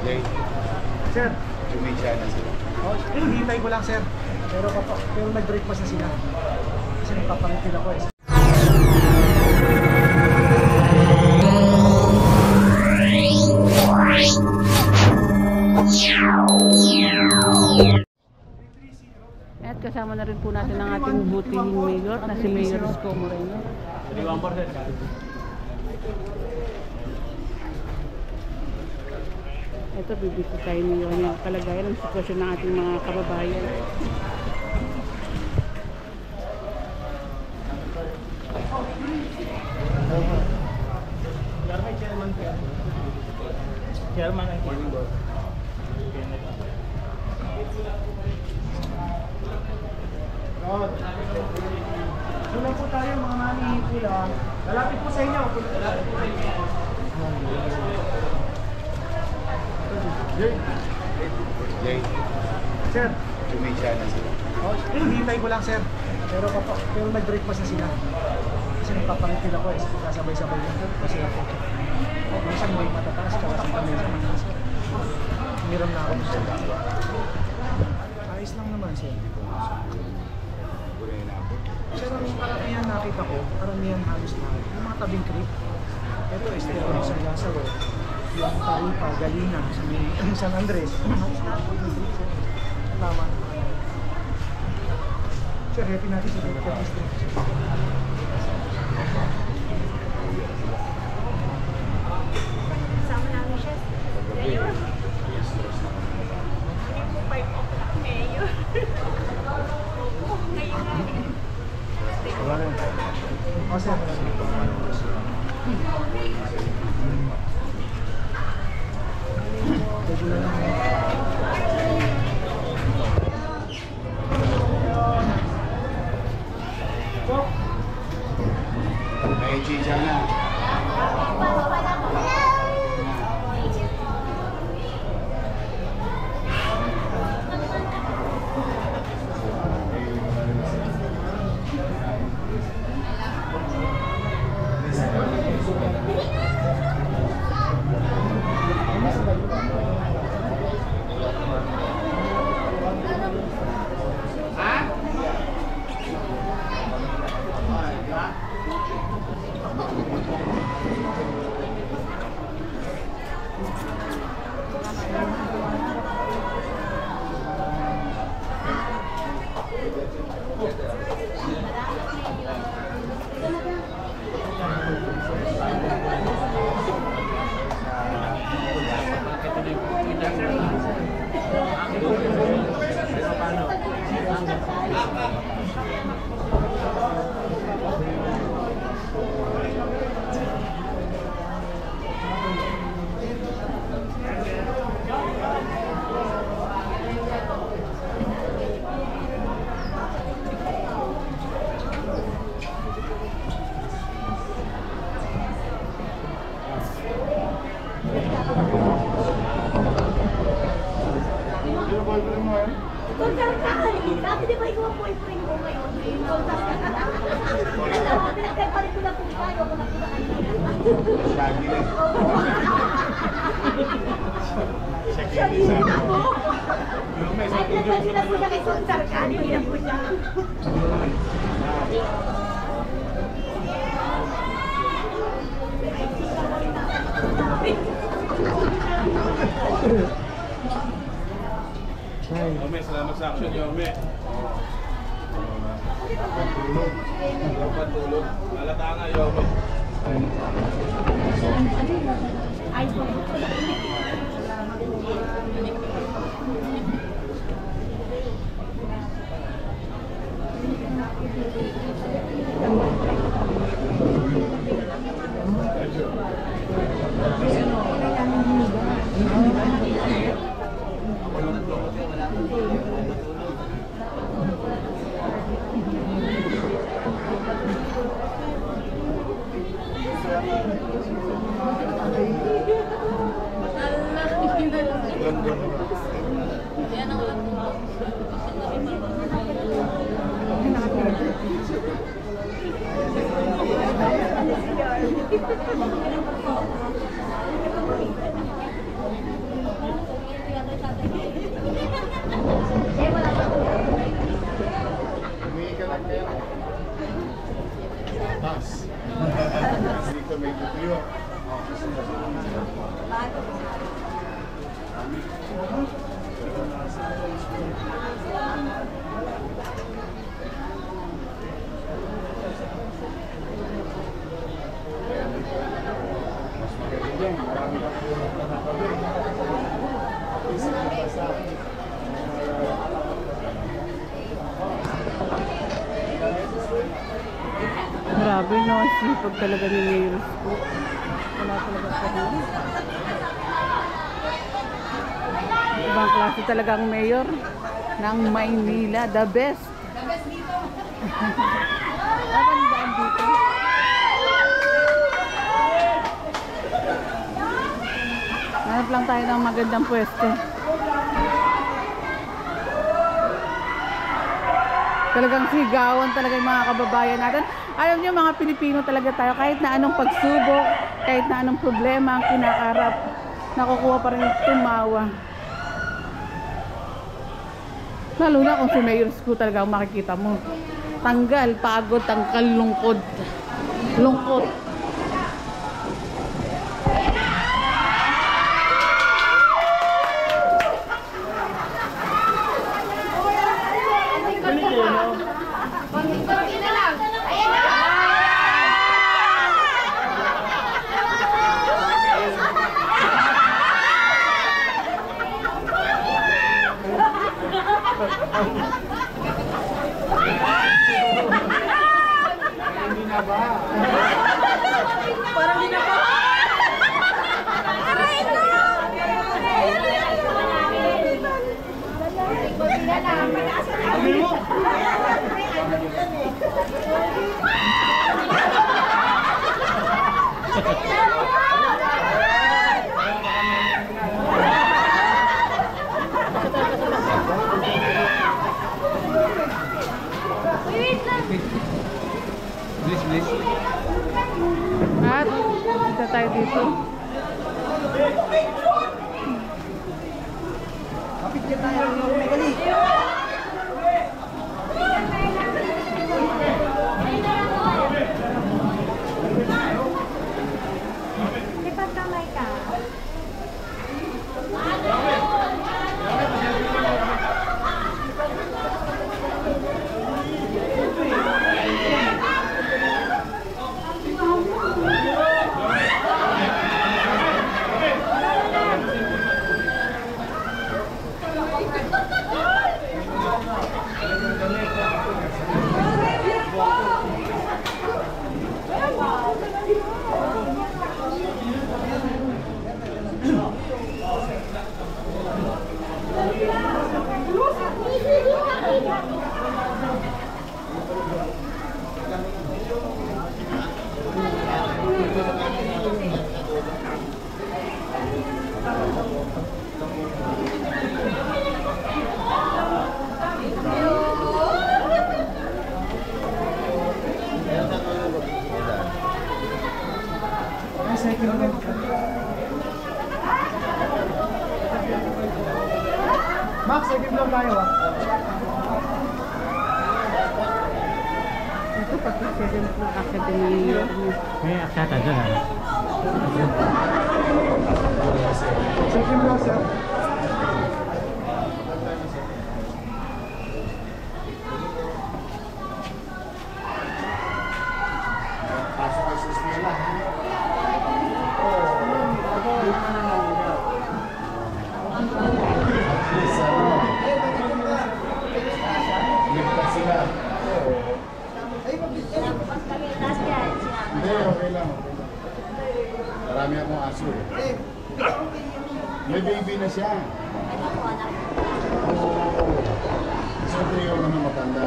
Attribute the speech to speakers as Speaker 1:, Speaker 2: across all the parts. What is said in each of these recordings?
Speaker 1: Jay.
Speaker 2: Sir.
Speaker 1: Jumisya na sila.
Speaker 2: Oh, hintay ko lang, sir. Pero nag-breakfast na sila. Kasi nagpaparefill ako eh.
Speaker 3: At kasama na rin po natin ang ating butihing mayor na si Mayor Isko Moreno. Ito, bibisita tayo niyo yung kalagayan ng sitwasyon ng ating mga kababayan.
Speaker 2: Chairman ang Chairman. Sulang po tayo mga mani pula. Lalapit po sa inyo.
Speaker 1: Jay.
Speaker 2: Sir.
Speaker 1: Jumisya na sila.
Speaker 2: Oh, hintay ko lang, sir. Pero nag-breakfast na sila. Kasi nagpaparefill ako eh. Kasabay-sabay lang. Kasi ako. Minsan may matataas ka. Kasi minsan mataas ka. Miram na ako. Ayos lang naman, sir. Pero ang karamihan nakita ko, karamihan halos na yung mga tabing creek. Ito, Estero, San Lazaro, yung Taripa, Galina, San Andres. Tama. Sir, happy natin sa Dr. District.
Speaker 4: Kasama namin siya. Mayor. Kami po 5 o'clock, Mayor. Ngayon namin.
Speaker 2: Wala rin. O, sir.
Speaker 1: May chicha na.
Speaker 4: Sabi di ba ikaw ang boyfriend ko ngayon? Pinagkaipalit ko na po tayo kung nakulaan niya.
Speaker 1: Shaggy lang.
Speaker 4: Shaggy na ako. Ay, pinagkaipalit na po siya kay Sultar ka. Hindi na po siya.
Speaker 5: Yome, salamat sa action, Yome. Dapat tulog. Halata nga, Yome.
Speaker 4: Ay,
Speaker 3: talino, ang sipag talaga ni Mayor Isko. Wala talaga talino. Ibang klase talaga ang mayor ng Maynila. The best. Magandaan dito. Hanap lang tayo ng magandang pwesto. Talagang sigawan talaga yung mga kababayan natin. Alam niyo, mga Pilipino talaga tayo. Kahit na anong pagsubok, kahit na anong problema ang kinakarap, nakukuha pa rin yung tumawa. Lalo na kung si Mayor Isko talaga ang makikita mo. Tanggal, pagod, tanggal, lungkot. Lungkot.
Speaker 4: Parang di na ba? Aray ko! Sabi mo!
Speaker 3: At kita tayo dito.
Speaker 2: Kapit ka tayo ng megali.
Speaker 4: Lipat kamay ka.
Speaker 2: Max, second floor tayo ah.
Speaker 3: Ito pati second floor academy.
Speaker 6: May aksata dyan.
Speaker 2: Second floor, sir.
Speaker 1: Pasok ka sa eskwela. Ligtas sila. Hindi, okay lang. Marami akong aso eh. May baby na siya. Siyempre yung mga matanda.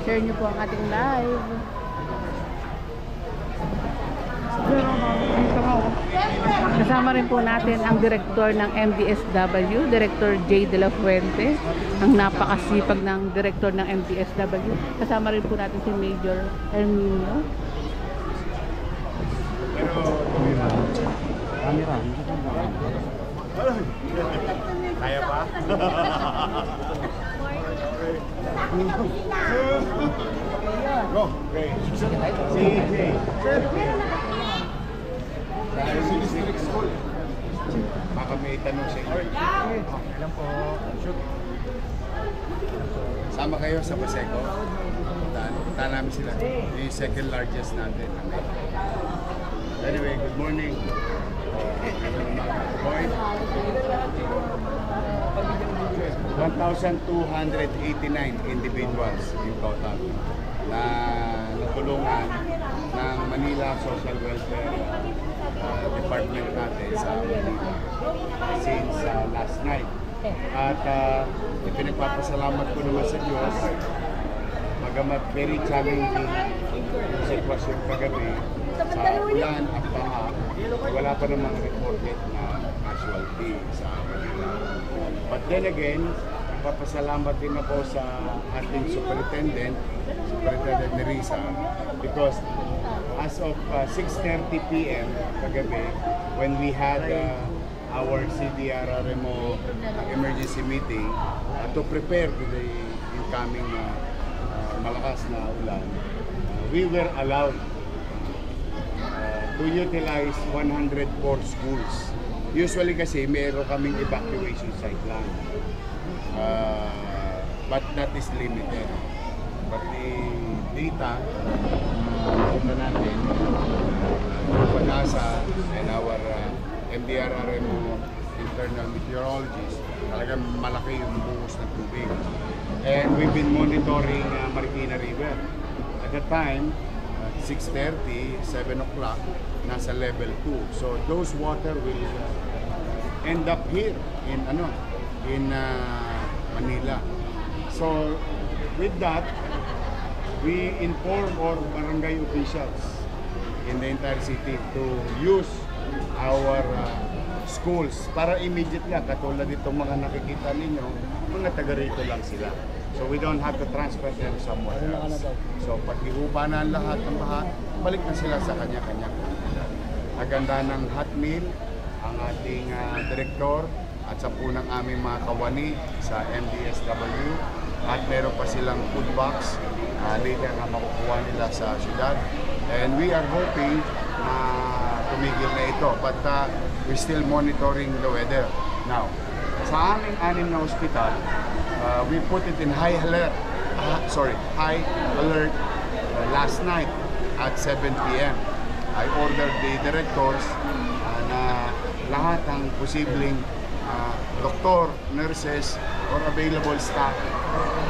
Speaker 3: Share nyo po ang ating live. Kasama rin po natin ang direktor ng MDSW, Director J. De La Fuente, ang napakasipag ng direktor ng MDSW. Kasama rin po natin si Major Herminio.
Speaker 1: Kaya pa? Go. Great. Si AJ. Si District School. Baka may tanong sa inyo.
Speaker 2: Sige, alam po. Shoot.
Speaker 1: Sama kayo sa Paseco. Punta namin sila. Yung second largest natin. Anyway, good morning. Boy, 1,289 individuals in total na natulungan ng Manila Social Welfare Department natin sa Manila since last night. At ipinagpapasalamat ko naman sa Diyos, bagamat very challenging yung sitwasyon kagabi sa ulan at baha, wala pa namang reported na casualty sa Manila. But then again, papasalamat din ako sa ating Superintendent Nerissa, because as of 6:30 p.m. kagabi, when we had our CDRRMO emergency meeting to prepare to the incoming malakas na ulan, we were allowed to utilize 104 schools. Usually kasi meron kaming evacuation site lang. But that is limited. But the data na natin, Pag-asa and our MDRRMO internal meteorologist, talagang malaki yung buhos ng tubig. And we've been monitoring Marikina River. At the time, 6:30, 7 o'clock, nasa level 2. So those water will end up here in Manila. So with that, we inform our barangay officials in the entire city to use our schools para immediate nga, katulad itong mga nakikita ninyo, mga taga rito lang sila. So we don't have to transfer them somewhere else. So pag iuba na ang lahat ng baha, balik na sila sa kanya-kanya. Aganda ng hot meal ang ating direktor at sa punang aming mga kawani sa MDSW, at meron pa silang food box later na makukuha nila sa syudad. And we are hoping na tumigil na ito, but we're still monitoring the weather. Now, sa aming 6 na hospital, we put it in high alert last night at 7 p.m. I ordered the directors na lahat ng posibleng doktor, nurses, or available staff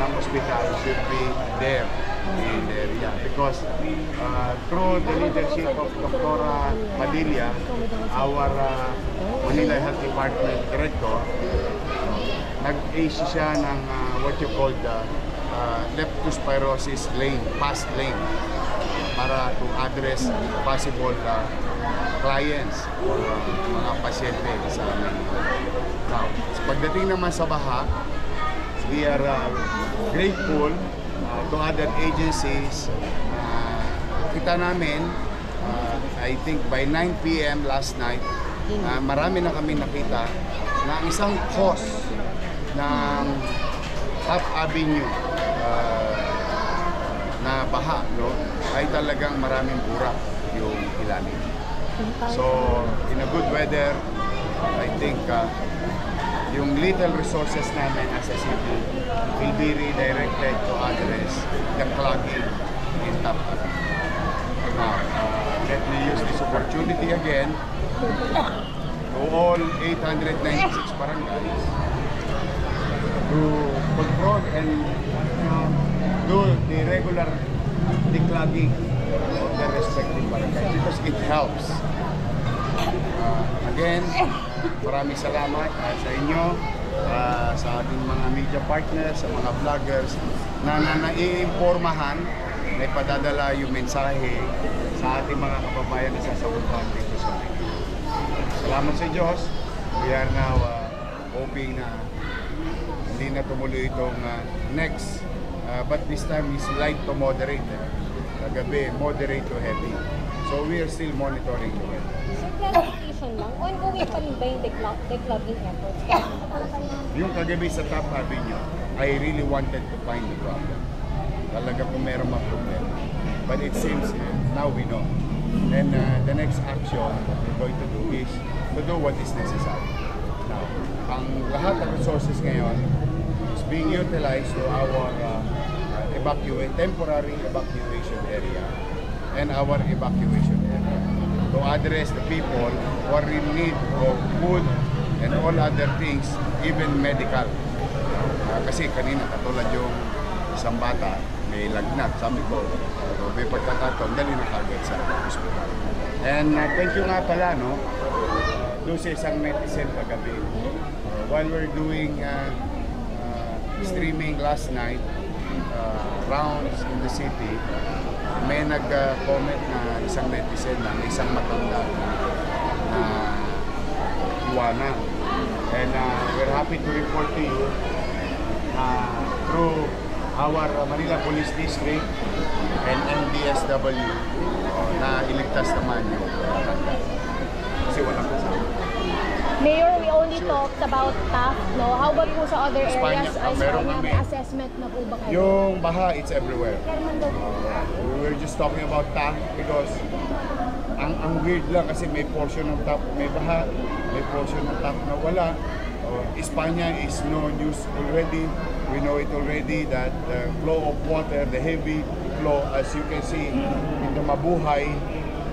Speaker 1: ng hospital should be there in the area, because through the leadership of Dr. Padilla, our Manila Health Department Director, nag-issue siya ng what you call the leptospirosis lane, fast lane, para to address possible clients or mga pasyente sa Manila. Now, pagdating naman sa baha, we are grateful to other agencies. Kita namin, I think by 9 p.m. last night, marami na kami nakita na isang cause ng Top Avenue na baha, no, ay talagang maraming burak yung ilalim. So, in a good weather, I think yung little resources namin as a city will be redirected to address the clogging in Top Avenue. Now, let me use this opportunity again to all 896 barangays to control and do the regular declogging of the respective barangays, because it helps. Again, maraming salamat sa inyo, sa ating mga media partners, sa mga vloggers na naiimpormahan, na ipadadala yung mensahe sa ating mga kababayan na sasabutan dito sa Manila. Salamat sa Diyos. We are now hoping na hindi na tumuloy itong next, but this time is light to moderate. Kagabi, moderate to heavy. So we are still monitoring the weather.
Speaker 4: Clarification lang, ongoing pa rin ba yung declogging efforts?
Speaker 1: Yung kagabi sa Top Avenue, I really wanted to find the problem. Talaga kung meron mga problema. But it seems now we know. then the next action we're going to do is to do what is necessary. Now, ang lahat ng resources ngayon is being utilized to our temporary evacuation area and our evacuation area to address the people who are in need of food and all other things, even medical. Kasi kanina katulad yung isang bata, may lagnat, sabi ko, may pagkakataon, dali na kagad sa hospital. And thank you nga pala, no, doon sa isang netizen kagabi. While we're doing streaming last night, rounds in the city, may nag-comment na isang netizen na isang matanda na iwanan. And we're happy to report to you through our Manila Police District and MDSW na iligtas naman yung matanda. Kasi walang kasama.
Speaker 7: Mayor, we only talked about TAF, no? How about po sa other
Speaker 1: Espanya,
Speaker 7: areas?
Speaker 1: meron
Speaker 7: Espanya,
Speaker 1: kami.
Speaker 7: may assessment na po ba kayo?
Speaker 1: Yung baha, it's everywhere. We were just talking about TAF because ang weird lang kasi may portion ng TAF may baha, may portion ng TAF na wala. Espanya is no news already. We know it already that the flow of water, the heavy flow, as you can see in the Mabuhay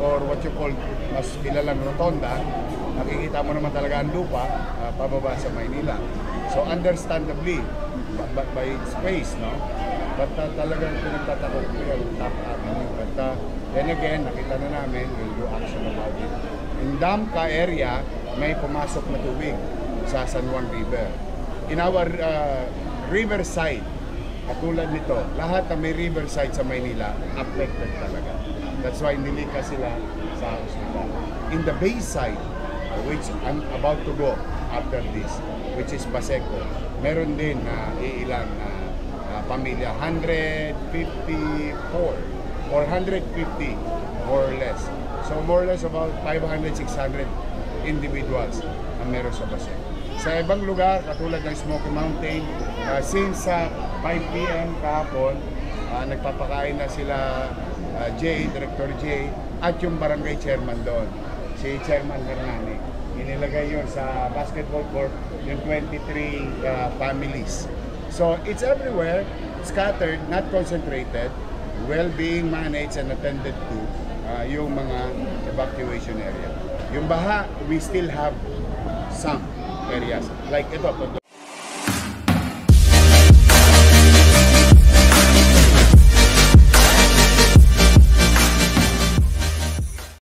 Speaker 1: or what you call as kilalang Rotonda, nakikita mo naman talaga ang lupa pababa sa Maynila. So understandably, but by its pace, no? But talagang pinagtatakot ko yung TAF Avenue. But then again, nakita na namin, we'll do action about it. In Damka area, may pumasok na tubig sa San Juan River. In our riverside, katulad nito, lahat na may riverside sa Maynila, affected talaga. That's why nilika sila sa hospital. In the bayside, which I'm about to go after this, which is Paseco, meron din na iilang pamilya, 154 or 150 more or less. So more or less about 500, 600 individuals ang meron sa Paseco. Sa ibang lugar, katulad ng Smoky Mountain, since 5 p.m. kahapon, nagpapakain na sila Director J, at yung barangay chairman doon, si Chairman Hernani. Inilagay yun sa basketball court, yung 23 families. So it's everywhere, scattered, not concentrated, well being managed and attended to yung mga evacuation area. Yung baha, we still have some areas. Like ito,